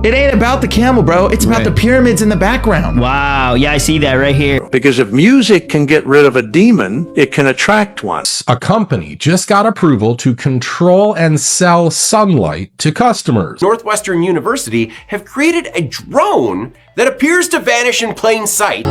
It ain't about the camel, bro. It's about the pyramids in the background. Wow. Yeah, I see that right here. Because if music can get rid of a demon, it can attract one. A company just got approval to control and sell sunlight to customers. Northwestern University have created a drone that appears to vanish in plain sight.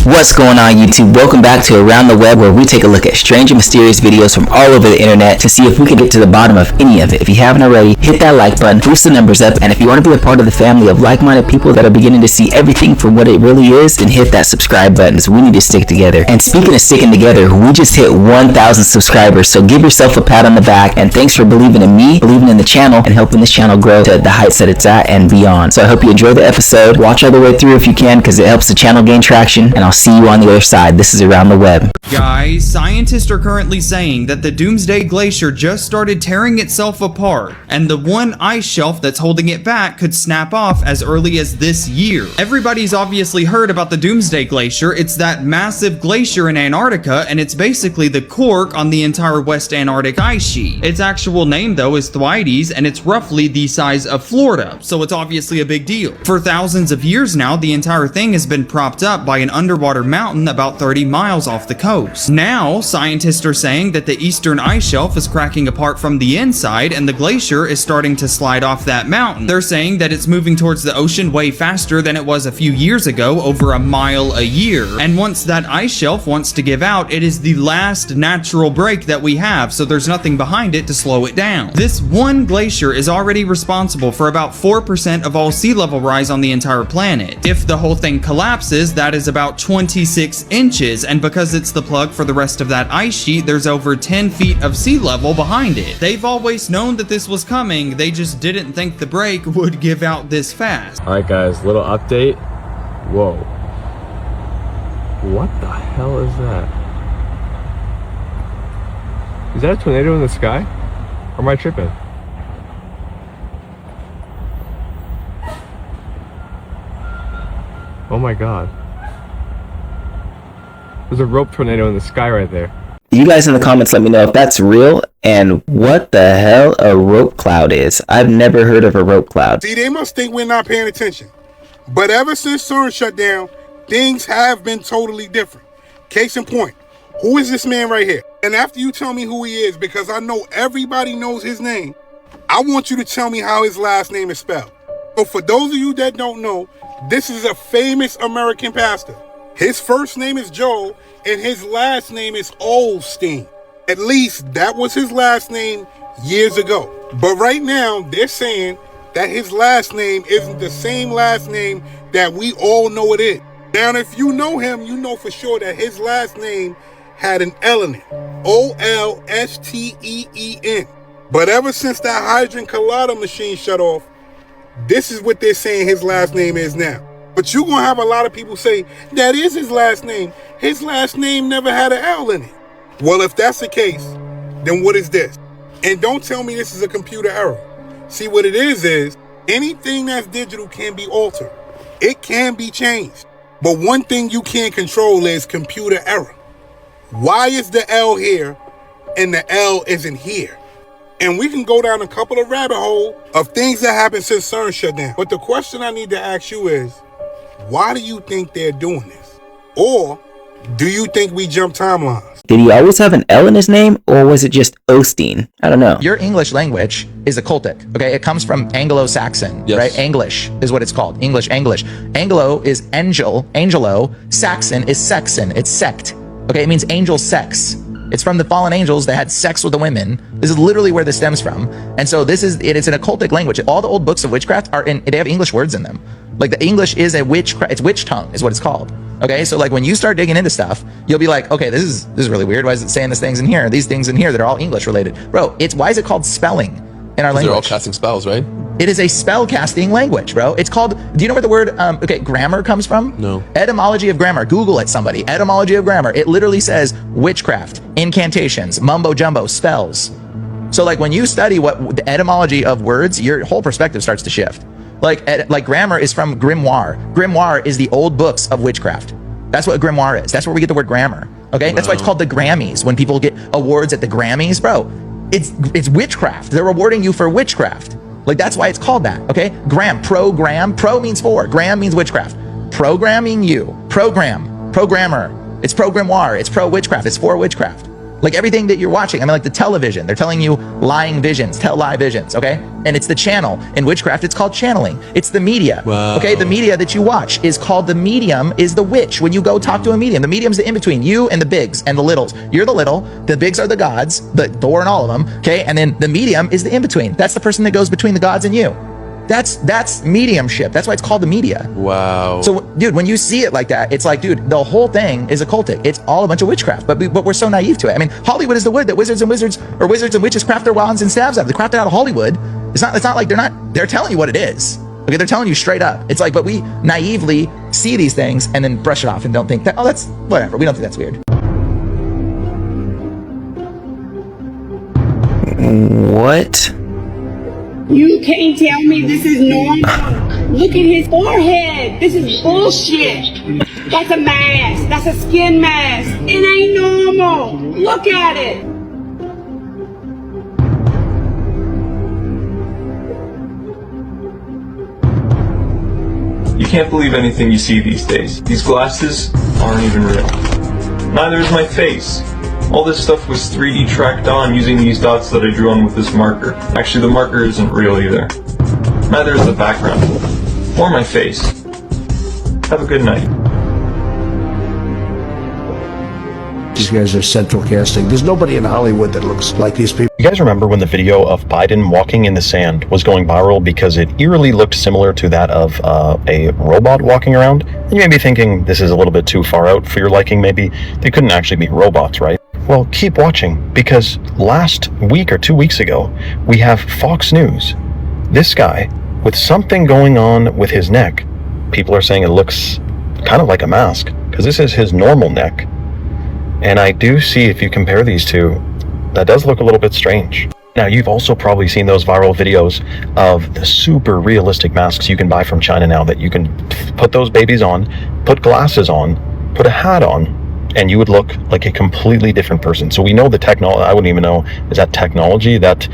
What's going on, YouTube? Welcome back to Around the Web, where we take a look at strange and mysterious videos from all over the internet to see if we can get to the bottom of any of it. If you haven't already, hit that like button, boost the numbers up, and if you want to be a part of the family of like-minded people that are beginning to see everything for what it really is, then hit that subscribe button, because we need to stick together. And speaking of sticking together, we just hit 1,000 subscribers, so give yourself a pat on the back, and thanks for believing in me, believing in the channel, and helping this channel grow to the heights that it's at and beyond. So I hope you enjoy the episode. Watch all the way through if you can, because it helps the channel gain traction, and I'll see you on the other side. This is Around the Web. Guys, scientists are currently saying that the Doomsday Glacier just started tearing itself apart, and the one ice shelf that's holding it back could snap off as early as this year. Everybody's obviously heard about the Doomsday Glacier. It's that massive glacier in Antarctica, and it's basically the cork on the entire West Antarctic ice sheet. Its actual name, though, is Thwaites, and it's roughly the size of Florida, so it's obviously a big deal. For thousands of years now, the entire thing has been propped up by an underwater mountain about 30 miles off the coast. Now, scientists are saying that the eastern ice shelf is cracking apart from the inside and the glacier is starting to slide off that mountain. They're saying that it's moving towards the ocean way faster than it was a few years ago, over a mile a year. And once that ice shelf wants to give out, it is the last natural break that we have, so there's nothing behind it to slow it down. This one glacier is already responsible for about 4% of all sea level rise on the entire planet. If the whole thing collapses, that is about 26 inches, and because it's the plug for the rest of that ice sheet, there's over 10 feet of sea level behind it. They've always known that this was coming, they just didn't think the break would give out this fast. Alright guys, little update. Whoa. What the hell is that? Is that a tornado in the sky? Or am I tripping? Oh my god. There's a rope tornado in the sky right there. You guys in the comments let me know if that's real and what the hell a rope cloud is. I've never heard of a rope cloud. See, they must think we're not paying attention. But ever since CERN shut down, things have been totally different. Case in point, who is this man right here? And after you tell me who he is, because I know everybody knows his name, I want you to tell me how his last name is spelled. So for those of you that don't know, this is a famous American pastor. His first name is Joel, and his last name is Osteen. At least that was his last name years ago. But right now, they're saying that his last name isn't the same last name that we all know it is. Now, if you know him, you know for sure that his last name had an L in it. Olsteen. But ever since that Hydrogen Collider machine shut off, this is what they're saying his last name is now. But you're going to have a lot of people say, that is his last name. His last name never had an L in it. Well, if that's the case, then what is this? And don't tell me this is a computer error. See, what it is anything that's digital can be altered. It can be changed. But one thing you can't control is computer error. Why is the L here and the L isn't here? And we can go down a couple of rabbit holes of things that happened since CERN shut down. But the question I need to ask you is, why do you think they're doing this? Or do you think we jump timelines? Did he always have an L in his name, or was it just Osteen? I don't know. Your English language is occultic, okay? It comes from Anglo-Saxon, right? English is what it's called. English. Anglo is angel, angelo. Saxon is sexon, it's sect, okay? It means angel sex. It's from the fallen angels that had sex with the women. This is literally where this stems from. And so it's an occultic language. All the old books of witchcraft they have English words in them. Like the English is it's witch tongue is what it's called. Okay, so like when you start digging into stuff, you'll be like, okay, this is really weird. Why is it saying these things in here? These things in here that are all English related, bro. Why is it called spelling in our language? They're all casting spells, right? It is a spell casting language, bro. It's called. Do you know where the word grammar comes from? No. Etymology of grammar. Google it, somebody. Etymology of grammar. It literally says witchcraft, incantations, mumbo jumbo, spells. So like when you study what the etymology of words, your whole perspective starts to shift. Like grammar is from grimoire. Grimoire is the old books of witchcraft. That's what a grimoire is. That's where we get the word grammar. Okay, that's why it's called the Grammys. When people get awards at the Grammys, bro, It's witchcraft. They're rewarding you for witchcraft. Like, that's why it's called that, okay? Program. Pro means for. Gram means witchcraft. Programming you. Programmer. It's programmoir. It's pro-witchcraft. It's for witchcraft. Like everything that you're watching, I mean, like the television, they're telling you lying visions, tell lie visions, okay? And it's the channel. In witchcraft, it's called channeling. It's the media, okay? The media that you watch is called the medium, is the witch. When you go talk to a medium, the medium's the in-between, you and the bigs and the littles. You're the little, the bigs are the gods, the Thor and all of them, okay? And then the medium is the in-between. That's the person that goes between the gods and you. That's mediumship. That's why it's called the media. Wow. So, dude, when you see it like that, it's like, dude, the whole thing is occultic. It's all a bunch of witchcraft, but we're so naive to it. I mean, Hollywood is the wood that wizards and witches craft their wands and staves out of. They craft it out of Hollywood. It's not like they're telling you what it is. Okay, they're telling you straight up. It's like, but we naively see these things and then brush it off and don't think that, oh, that's whatever. We don't think that's weird. What? You can't tell me this is normal. Look at his forehead. This is bullshit. That's a mask. That's a skin mask. It ain't normal. Look at it. You can't believe anything you see these days. These glasses aren't even real. Neither is my face. All this stuff was 3D tracked on using these dots that I drew on with this marker. Actually, the marker isn't real either. Neither is the background. Or my face. Have a good night. These guys are central casting. There's nobody in Hollywood that looks like these people. You guys remember when the video of Biden walking in the sand was going viral because it eerily looked similar to that of a robot walking around? And you may be thinking this is a little bit too far out for your liking. Maybe they couldn't actually be robots, right? Well, keep watching, because last week or 2 weeks ago, we have Fox News. This guy with something going on with his neck. People are saying it looks kind of like a mask, because this is his normal neck. And I do see, if you compare these two, that does look a little bit strange. Now, you've also probably seen those viral videos of the super realistic masks you can buy from China now, that you can put those babies on, put glasses on, put a hat on, and you would look like a completely different person. So we know the technology, I wouldn't even know, is that technology, that,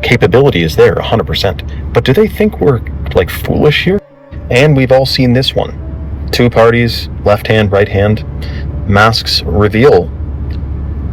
capability is there 100%. But do they think we're like foolish here? And we've all seen this one. 2 parties, left hand, right hand, masks reveal.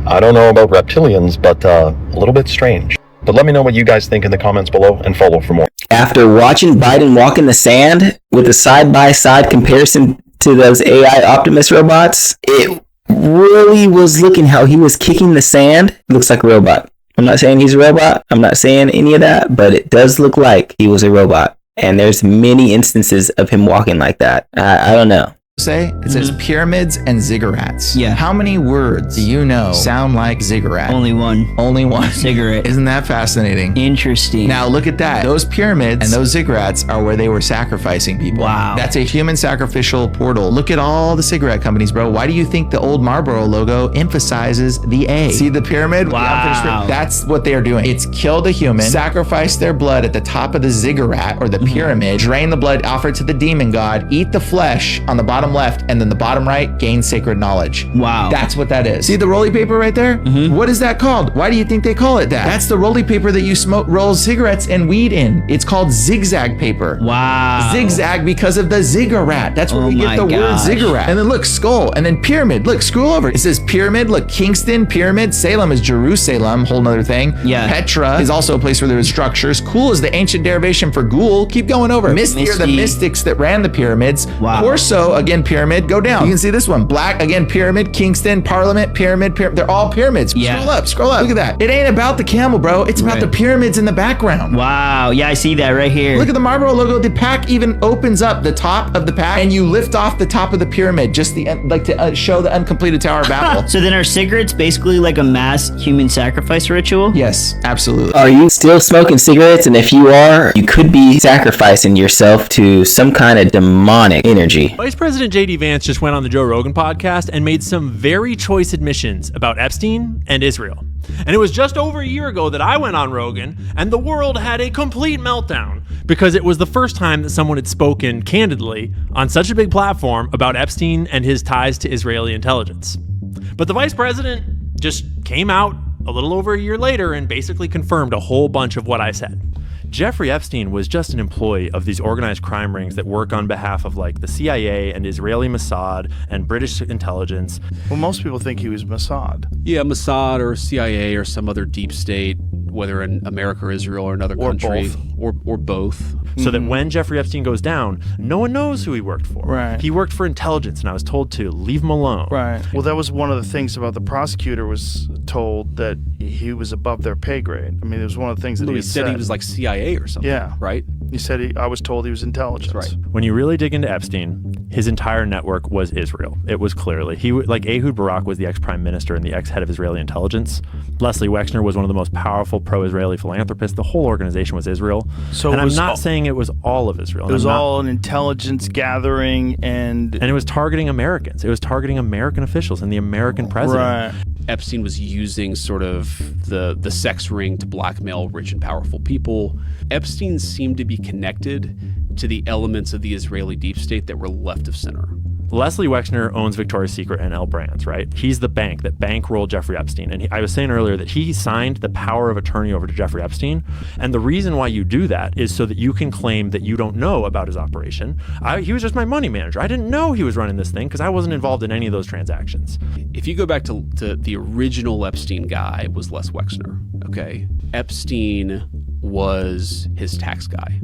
I don't know about reptilians, but a little bit strange. But let me know what you guys think in the comments below, and follow for more. After watching Biden walk in the sand with a side-by-side comparison to those AI Optimus robots, it really was looking how he was kicking the sand. It looks like a robot. I'm not saying he's a robot. I'm not saying any of that, but it does look like he was a robot. And there's many instances of him walking like that. I don't know. It says pyramids and ziggurats. Yeah. How many words do you know sound like ziggurat? Only one. Only one. Ziggurat. Isn't that fascinating? Interesting. Now look at that. Those pyramids and those ziggurats are where they were sacrificing people. Wow. That's a human sacrificial portal. Look at all the cigarette companies, bro. Why do you think the old Marlboro logo emphasizes the A? See the pyramid? Wow. That's what they are doing. It's kill the human, sacrifice their blood at the top of the ziggurat or the pyramid, drain the blood, offer it to the demon god, eat the flesh on the bottom left, and then the bottom right, gain sacred knowledge. Wow. That's what that is. See the roly paper right there? What is that called? Why do you think they call it that? That's the roly paper that you roll cigarettes and weed in. It's called zigzag paper. Wow. Zigzag because of the ziggurat. That's where we get the word ziggurat. And then look, skull, and then pyramid. Look, scroll over. It says pyramid. Look, Kingston, pyramid. Salem is Jerusalem, whole nother thing. Yeah. Petra is also a place where there was structures. Cool is the ancient derivation for ghoul. Keep going over. Misty are the mystics that ran the pyramids. Wow. Corso, again, pyramid. Go down. You can see this one. Black, again, pyramid. Kingston, Parliament, pyramid. They're all pyramids. Yeah. Scroll up. Look at that. It ain't about the camel, bro. It's about the pyramids in the background. Wow. Yeah, I see that right here. Look at the Marlboro logo. The pack even opens up the top of the pack, and you lift off the top of the pyramid, just to show the uncompleted Tower of Babel. So then are cigarettes basically like a mass human sacrifice ritual? Yes, absolutely. Are you still smoking cigarettes? And if you are, you could be sacrificing yourself to some kind of demonic energy. Vice President J.D. Vance just went on the Joe Rogan podcast and made some very choice admissions about Epstein and Israel. And it was just over a year ago that I went on Rogan and the world had a complete meltdown because it was the first time that someone had spoken candidly on such a big platform about Epstein and his ties to Israeli intelligence. But the vice president just came out a little over a year later and basically confirmed a whole bunch of what I said. Jeffrey Epstein was just an employee of these organized crime rings that work on behalf of like the CIA and Israeli Mossad and British intelligence. Well, most people think he was Mossad. Yeah, Mossad or CIA or some other deep state, whether in America or Israel or another country. Or both. So that when Jeffrey Epstein goes down, no one knows who he worked for. Right. He worked for intelligence, and I was told to leave him alone. Right. Well, that was one of the things about the prosecutor was told that he was above their pay grade. I mean, it was one of the things that he said he was like CIA or something. Yeah. Right? He said I was told he was intelligence. That's right. When you really dig into Epstein, his entire network was Israel. It was clearly. Like Ehud Barak was the ex-prime minister and the ex-head of Israeli intelligence. Leslie Wexner was one of the most powerful pro-Israeli philanthropists. The whole organization was Israel. So and I'm not saying it was all of Israel. It was all an intelligence gathering and it was targeting Americans. It was targeting American officials and the American president. Right. Epstein was using sort of the sex ring to blackmail rich and powerful people. Epstein seemed to be connected to the elements of the Israeli deep state that were left of center. Leslie Wexner owns Victoria's Secret and L Brands, right? He's the bank that bankrolled Jeffrey Epstein. And I was saying earlier that he signed the power of attorney over to Jeffrey Epstein. And the reason why you do that is so that you can claim that you don't know about his operation. He was just my money manager. I didn't know he was running this thing because I wasn't involved in any of those transactions. If you go back to the original Epstein guy was Les Wexner, okay? Epstein was his tax guy.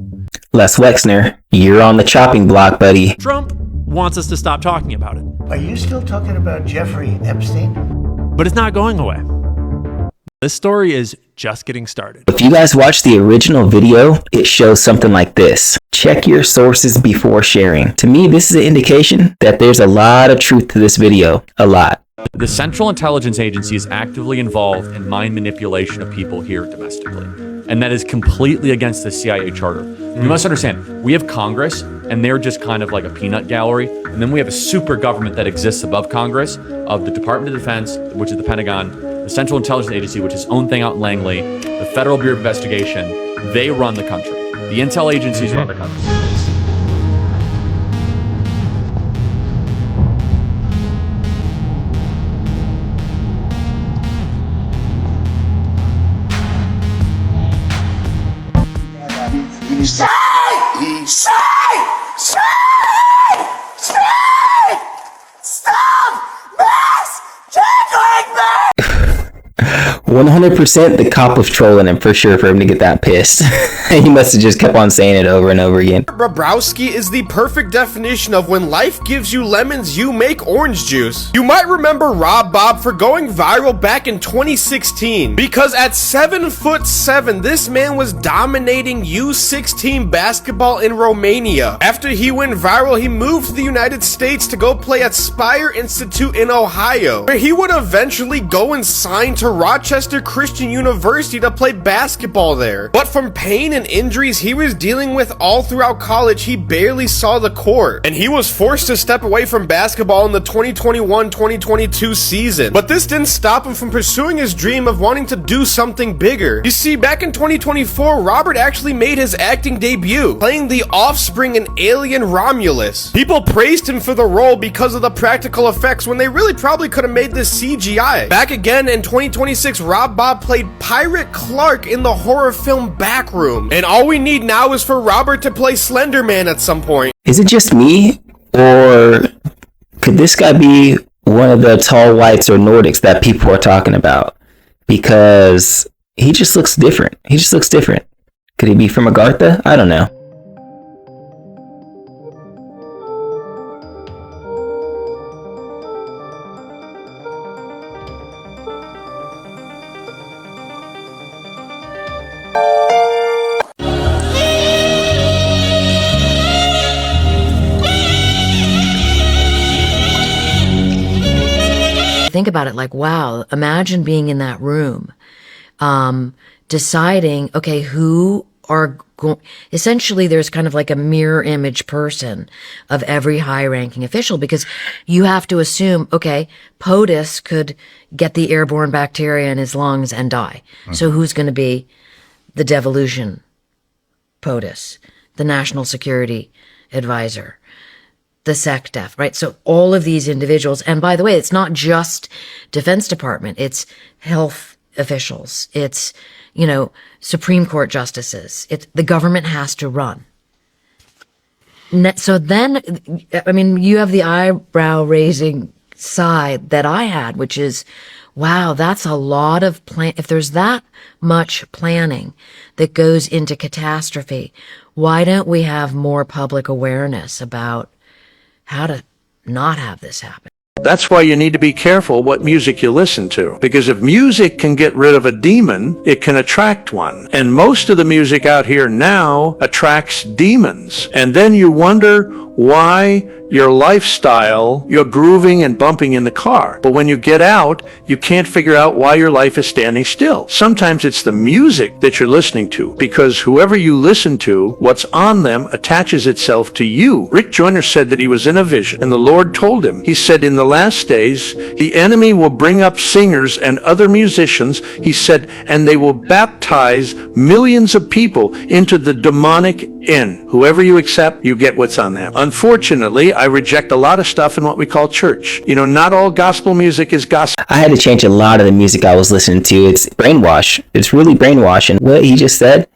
Les Wexner, you're on the chopping block, buddy. Trump wants us to stop talking about it. Are you still talking about Jeffrey Epstein? But it's not going away. This story is just getting started. If you guys watch the original video, it shows something like this. Check your sources before sharing. To me, this is an indication that there's a lot of truth to this video. A lot. The Central Intelligence Agency is actively involved in mind manipulation of people here domestically. And that is completely against the CIA charter. You must understand, we have Congress, and they're just kind of like a peanut gallery. And then we have a super government that exists above Congress of the Department of Defense, which is the Pentagon, the Central Intelligence Agency, which is its own thing out in Langley, the Federal Bureau of Investigation. They run the country. The intel agencies run the country. Stop mass tickling me! 100% the cop was trolling him for sure for him to get that pissed. He must have just kept on saying it over and over again. Bobrowski is the perfect definition of when life gives you lemons, you make orange juice. You might remember Rob Bob for going viral back in 2016 because at 7'7", this man was dominating U16 basketball in Romania. After he went viral, he moved to the United States to go play at Spire Institute in Ohio, where he would eventually go and sign to Rochester Christian University to play basketball there. But from pain and injuries he was dealing with all throughout college, he barely saw the court, and he was forced to step away from basketball in the 2021-2022 season. But this didn't stop him from pursuing his dream of wanting to do something bigger. You see, back in 2024, Robert actually made his acting debut, playing the offspring in Alien Romulus. People praised him for the role because of the practical effects when they really probably could have made this CGI. Back again in 2026, Rob Bob played Pirate Clark in the horror film Backroom. And all we need now is for Robert to play Slender Man at some point. Is it just me, or could this guy be one of the tall whites or Nordics that people are talking about? Because he just looks different. Could he be from Agartha? I don't know. Think about it like, wow, imagine being in that room, deciding, okay, who are going, essentially there's kind of like a mirror image person of every high ranking official, because you have to assume, okay, POTUS could get the airborne bacteria in his lungs and die. So who's going to be the devolution POTUS, the national security advisor, the SecDef, right? So all of these individuals, and by the way, it's not just Defense Department, it's health officials. It's, Supreme Court justices. The government has to run. So then, you have the eyebrow raising side that I had, which is, wow, that's a lot of if there's that much planning that goes into catastrophe, why don't we have more public awareness about how to not have this happen? That's why you need to be careful what music you listen to. Because if music can get rid of a demon, it can attract one. And most of the music out here now attracts demons. And then you wonder why your lifestyle, you're grooving and bumping in the car. But when you get out, you can't figure out why your life is standing still. Sometimes it's the music that you're listening to, because whoever you listen to, what's on them attaches itself to you. Rick Joyner said that he was in a vision, and the Lord told him, he said, in the last days, the enemy will bring up singers and other musicians, he said, and they will baptize millions of people into the demonic inn. Whoever you accept, you get what's on them. Unfortunately, I reject a lot of stuff in what we call church. Not all gospel music is gospel. I had to change a lot of the music I was listening to. It's brainwash. It's really brainwashing. What he just said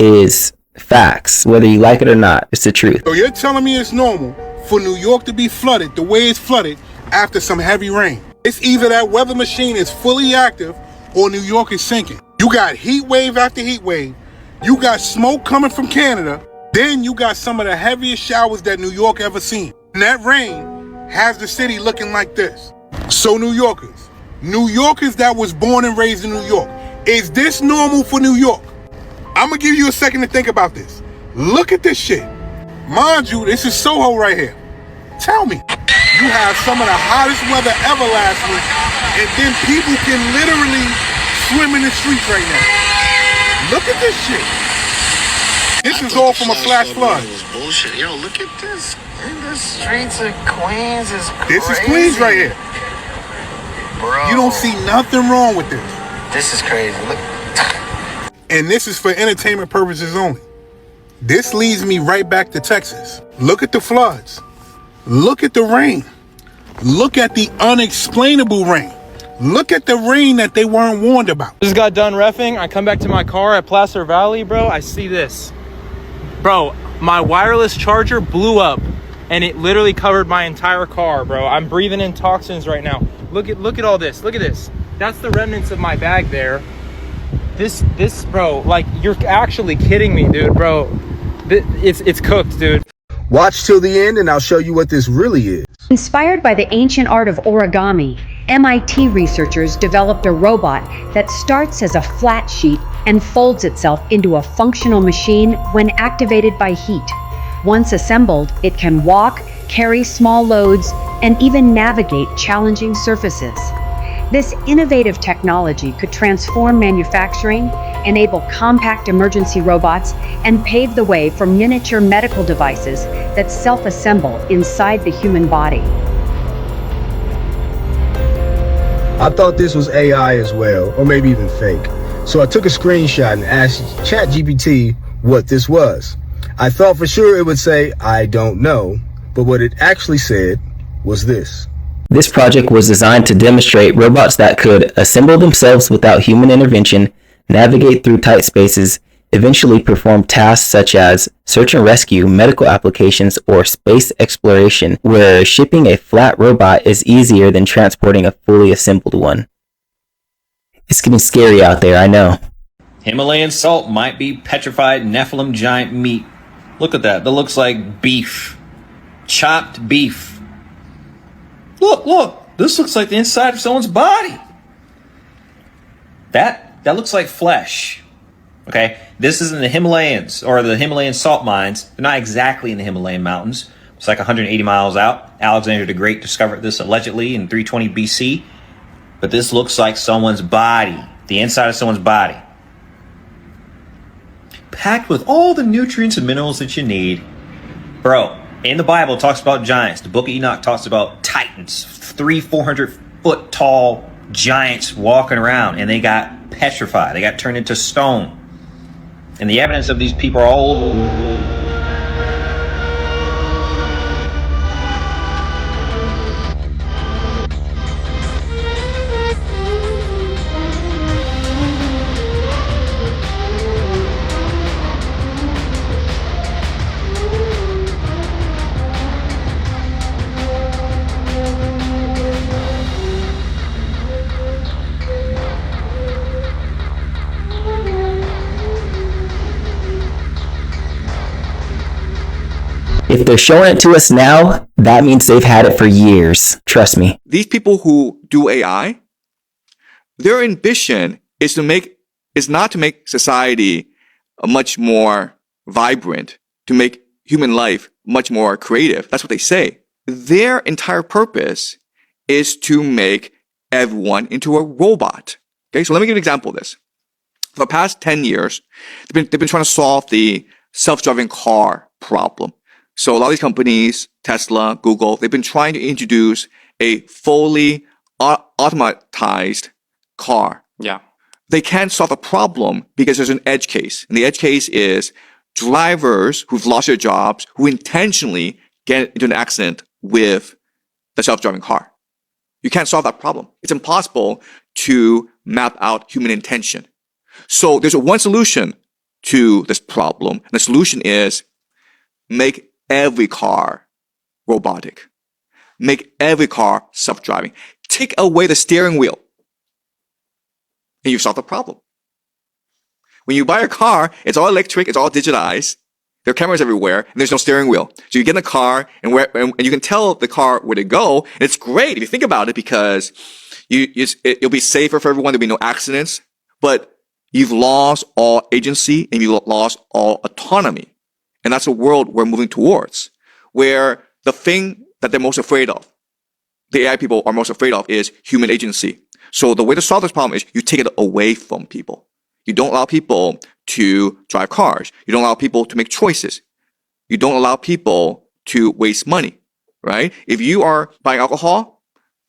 is facts, whether you like it or not. It's the truth. So you're telling me it's normal for New York to be flooded the way it's flooded after some heavy rain? It's either that weather machine is fully active or New York is sinking. You got heat wave after heat wave. You got smoke coming from Canada. Then you got some of the heaviest showers that New York ever seen. And that rain has the city looking like this. So New Yorkers that was born and raised in New York, is this normal for New York? I'm gonna give you a second to think about this. Look at this shit. Mind you, this is Soho right here. Tell me, you have some of the hottest weather ever last week, and then people can literally swim in the streets right now. Look at this shit. This is all from a flash flood. Bullshit. Yo, look at this. In the streets of Queens is crazy. This is Queens right here. Bro. You don't see nothing wrong with this. This is crazy. Look. And this is for entertainment purposes only. This leads me right back to Texas. Look at the floods. Look at the rain. Look at the unexplainable rain. Look at the rain that they weren't warned about. Just got done reffing. I come back to my car at Placer Valley, bro. I see this. Bro, my wireless charger blew up and it literally covered my entire car, bro. I'm breathing in toxins right now. Look at all this. Look at this. That's the remnants of my bag there. This, bro, like, you're actually kidding me, dude, bro. It's cooked, dude. Watch till the end and I'll show you what this really is. Inspired by the ancient art of origami, MIT researchers developed a robot that starts as a flat sheet and folds itself into a functional machine when activated by heat. Once assembled, it can walk, carry small loads, and even navigate challenging surfaces. This innovative technology could transform manufacturing, enable compact emergency robots, and pave the way for miniature medical devices that self-assemble inside the human body. I thought this was AI as well, or maybe even fake. So I took a screenshot and asked ChatGPT what this was. I thought for sure it would say, I don't know, but what it actually said was this. This project was designed to demonstrate robots that could assemble themselves without human intervention, navigate through tight spaces, eventually perform tasks such as search and rescue, medical applications, or space exploration, where shipping a flat robot is easier than transporting a fully assembled one. It's getting scary out there, I know. Himalayan salt might be petrified Nephilim giant meat. Look at that. That looks like beef. Chopped beef. Look. This looks like the inside of someone's body. That looks like flesh. Okay? This is in the Himalayas, or the Himalayan salt mines. They're not exactly in the Himalayan mountains. It's like 180 miles out. Alexander the Great discovered this allegedly in 320 BC. But this looks like someone's body. The inside of someone's body. Packed with all the nutrients and minerals that you need. Bro, in the Bible it talks about giants. The book of Enoch talks about titans. 400 foot tall giants walking around. And they got petrified. They got turned into stone. And the evidence of these people are all over. If they're showing it to us now, that means they've had it for years. Trust me. These people who do AI, their ambition is not to make society much more vibrant, to make human life much more creative. That's what they say. Their entire purpose is to make everyone into a robot. Okay, so let me give you an example of this. For the past 10 years, they've been trying to solve the self-driving car problem. So a lot of these companies, Tesla, Google, they've been trying to introduce a fully automatized car. Yeah. They can't solve the problem because there's an edge case. And the edge case is drivers who've lost their jobs, who intentionally get into an accident with the self-driving car. You can't solve that problem. It's impossible to map out human intention. So there's one solution to this problem. And the solution is make every car robotic. Make every car self-driving. Take away the steering wheel. And you've solved the problem. When you buy a car, it's all electric, it's all digitized. There are cameras everywhere, and there's no steering wheel. So you get in the car, and you can tell the car where to go. And it's great if you think about it, because it'll be safer for everyone. There'll be no accidents. But you've lost all agency, and you've lost all autonomy. And that's a world we're moving towards, where the thing that they're most afraid of, the AI people are most afraid of, is human agency. So the way to solve this problem is you take it away from people. You don't allow people to drive cars. You don't allow people to make choices. You don't allow people to waste money, right? If you are buying alcohol,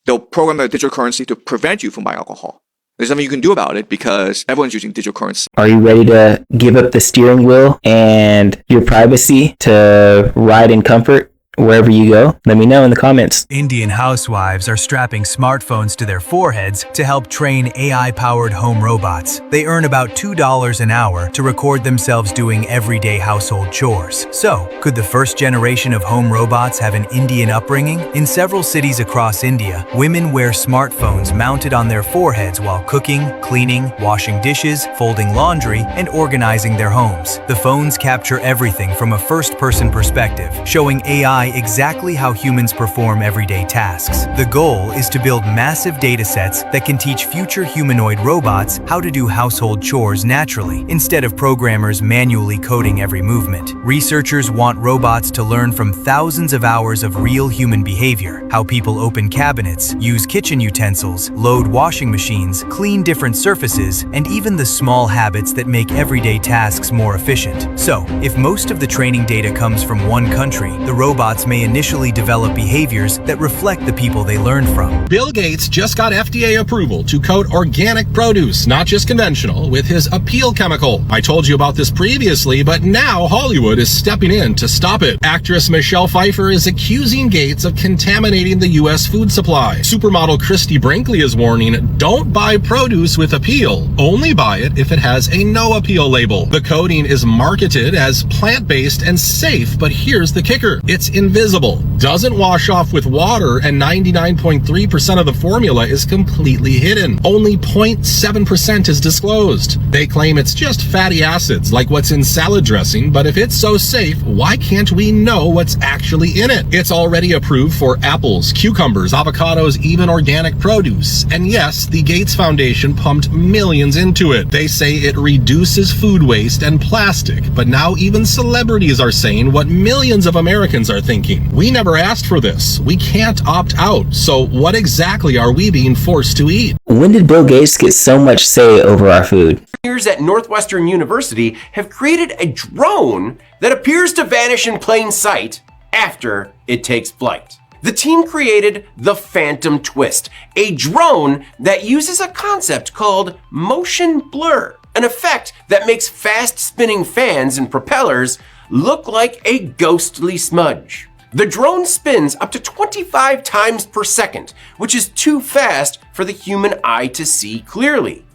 they'll program the digital currency to prevent you from buying alcohol. There's nothing you can do about it because everyone's using digital currency. Are you ready to give up the steering wheel and your privacy to ride in comfort wherever you go? Let me know in the comments. Indian housewives are strapping smartphones to their foreheads to help train AI-powered home robots. They earn about $2 an hour to record themselves doing everyday household chores. So, could the first generation of home robots have an Indian upbringing? In several cities across India, women wear smartphones mounted on their foreheads while cooking, cleaning, washing dishes, folding laundry, and organizing their homes. The phones capture everything from a first-person perspective, showing AI exactly how humans perform everyday tasks. The goal is to build massive data sets that can teach future humanoid robots how to do household chores naturally, instead of programmers manually coding every movement. Researchers want robots to learn from thousands of hours of real human behavior, how people open cabinets, use kitchen utensils, load washing machines, clean different surfaces, and even the small habits that make everyday tasks more efficient. So, if most of the training data comes from one country, the robots may initially develop behaviors that reflect the people they learned from. Bill Gates just got FDA approval to coat organic produce, not just conventional, with his Appeal chemical. I told you about this previously, but now Hollywood is stepping in to stop it. Actress Michelle Pfeiffer is accusing Gates of contaminating the U.S. food supply. Supermodel Christy Brinkley is warning, don't buy produce with Appeal. Only buy it if it has a no Appeal label. The coating is marketed as plant-based and safe, but here's the kicker. It's invisible, doesn't wash off with water, and 99.3% of the formula is completely hidden. Only 0.7% is disclosed. They claim it's just fatty acids, like what's in salad dressing, but if it's so safe, why can't we know what's actually in it? It's already approved for apples, cucumbers, avocados, even organic produce. And yes, the Gates Foundation pumped millions into it. They say it reduces food waste and plastic, but now even celebrities are saying what millions of Americans are thinking. We never asked for this. We can't opt out. So what exactly are we being forced to eat? When did Bill Gates get so much say over our food? Engineers at Northwestern University have created a drone that appears to vanish in plain sight after it takes flight. The team created the Phantom Twist, a drone that uses a concept called motion blur, an effect that makes fast-spinning fans and propellers look like a ghostly smudge. The drone spins up to 25 times per second, which is too fast for the human eye to see clearly.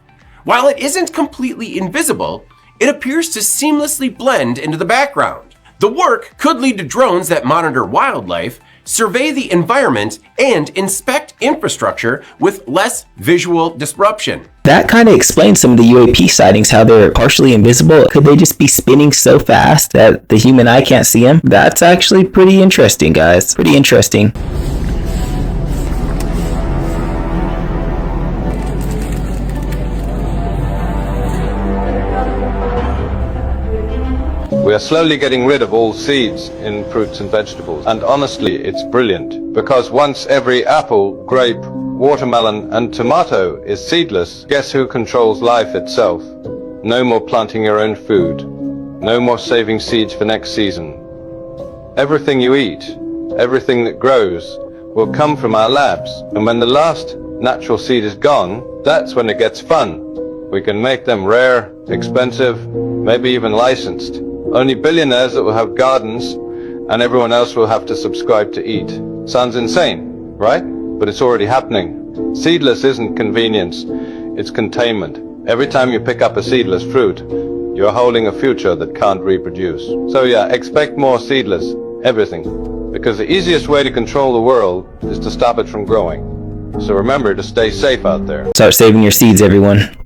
While it isn't completely invisible, it appears to seamlessly blend into the background. The work could lead to drones that monitor wildlife, survey the environment, and inspect infrastructure with less visual disruption. That kind of explains some of the UAP sightings, how they're partially invisible. Could they just be spinning so fast that the human eye can't see them? That's actually pretty interesting, guys. Pretty interesting. We are slowly getting rid of all seeds in fruits and vegetables. And honestly, it's brilliant. Because once every apple, grape, watermelon and tomato is seedless, guess who controls life itself? No more planting your own food. No more saving seeds for next season. Everything you eat, everything that grows, will come from our labs. And when the last natural seed is gone, that's when it gets fun. We can make them rare, expensive, maybe even licensed. Only billionaires that will have gardens, and everyone else will have to subscribe to eat. Sounds insane, right? But it's already happening. Seedless isn't convenience, it's containment. Every time you pick up a seedless fruit, you're holding a future that can't reproduce. So yeah, expect more seedless, everything. Because the easiest way to control the world is to stop it from growing. So remember to stay safe out there. Start saving your seeds, everyone.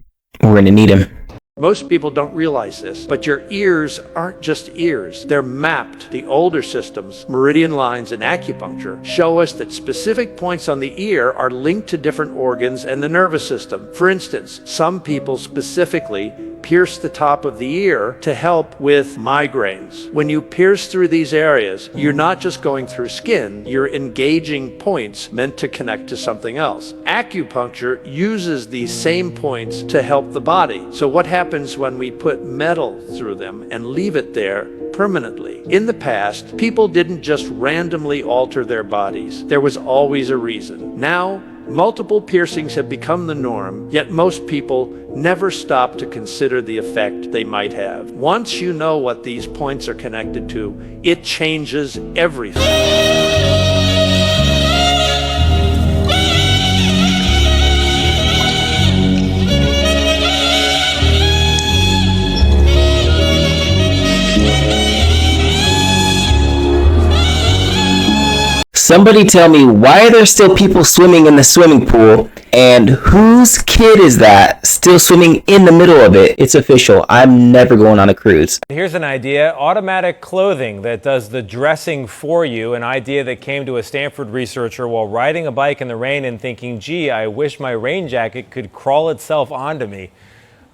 We're gonna need them. Most people don't realize this, but your ears aren't just ears. They're mapped. The older systems, meridian lines and acupuncture, show us that specific points on the ear are linked to different organs and the nervous system. For instance, some people specifically pierce the top of the ear to help with migraines. When you pierce through these areas, you're not just going through skin, you're engaging points meant to connect to something else. Acupuncture uses these same points to help the body. So what happens when we put metal through them and leave it there permanently? In the past, people didn't just randomly alter their bodies. There was always a reason. Now, multiple piercings have become the norm, yet most people never stop to consider the effect they might have. Once you know what these points are connected to, it changes everything. Somebody tell me, why are there still people swimming in the swimming pool? And whose kid is that still swimming in the middle of it? It's official. I'm never going on a cruise. Here's an idea: automatic clothing that does the dressing for you. An idea that came to a Stanford researcher while riding a bike in the rain and thinking, gee, I wish my rain jacket could crawl itself onto me.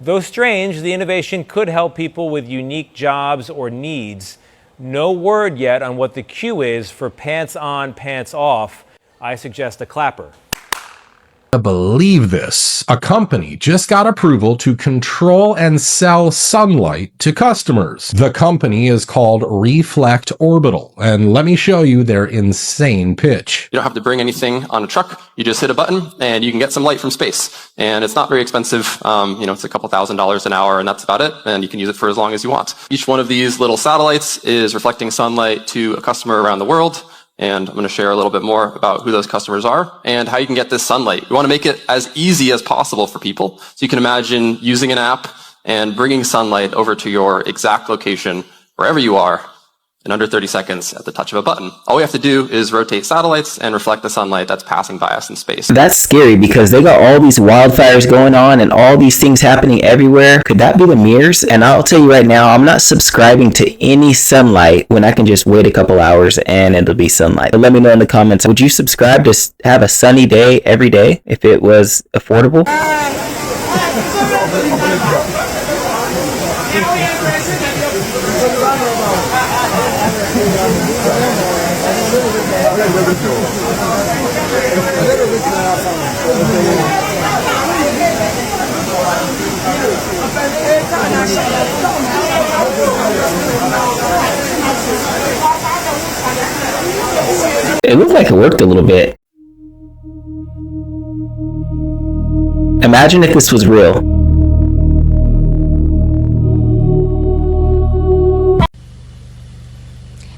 Though strange, the innovation could help people with unique jobs or needs. No word yet on what the cue is for pants on, pants off. I suggest a clapper. Believe this. A company just got approval to control and sell sunlight to customers. The company is called Reflect Orbital, and let me show you their insane pitch. You don't have to bring anything on a truck. You just hit a button and you can get some light from space. And it's not very expensive. It's a couple $1,000s an hour, and that's about it. And you can use it for as long as you want. Each one of these little satellites is reflecting sunlight to a customer around the world. And I'm going to share a little bit more about who those customers are and how you can get this sunlight. We want to make it as easy as possible for people. So you can imagine using an app and bringing sunlight over to your exact location, wherever you are, in under 30 seconds at the touch of a button. All we have to do is rotate satellites and reflect the sunlight that's passing by us in space. That's scary because they got all these wildfires going on and all these things happening everywhere. Could that be the mirrors? And I'll tell you right now, I'm not subscribing to any sunlight when I can just wait a couple hours and it'll be sunlight. So let me know in the comments, would you subscribe to have a sunny day every day if it was affordable? It looked like it worked a little bit. Imagine if this was real.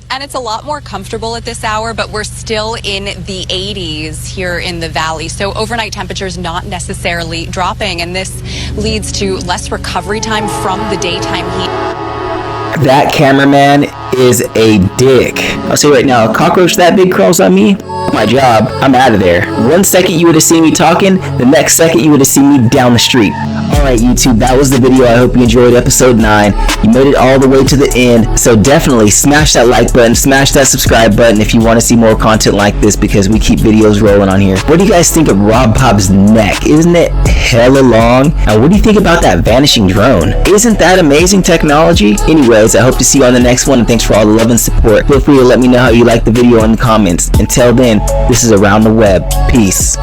And it's a lot more comfortable at this hour, but we're still in the 80s here in the valley. So overnight temperatures not necessarily dropping, and this leads to less recovery time from the daytime heat. That cameraman is a dick. I'll say right now, a cockroach that big crawls on me, my job, I'm out of there. 1 second you would have seen me talking, the next second you would have seen me down the street. Alright YouTube, that was the video. I hope you enjoyed episode 9. You made it all the way to the end, so definitely smash that like button, smash that subscribe button if you want to see more content like this, because we keep videos rolling on here. What do you guys think of Rob Pop's neck? Isn't it hella long? And what do you think about that vanishing drone? Isn't that amazing technology? Anyways, I hope to see you on the next one, and thanks for all the love and support. Feel free to let me know how you liked the video in the comments. Until then, this is Around the Web. Peace.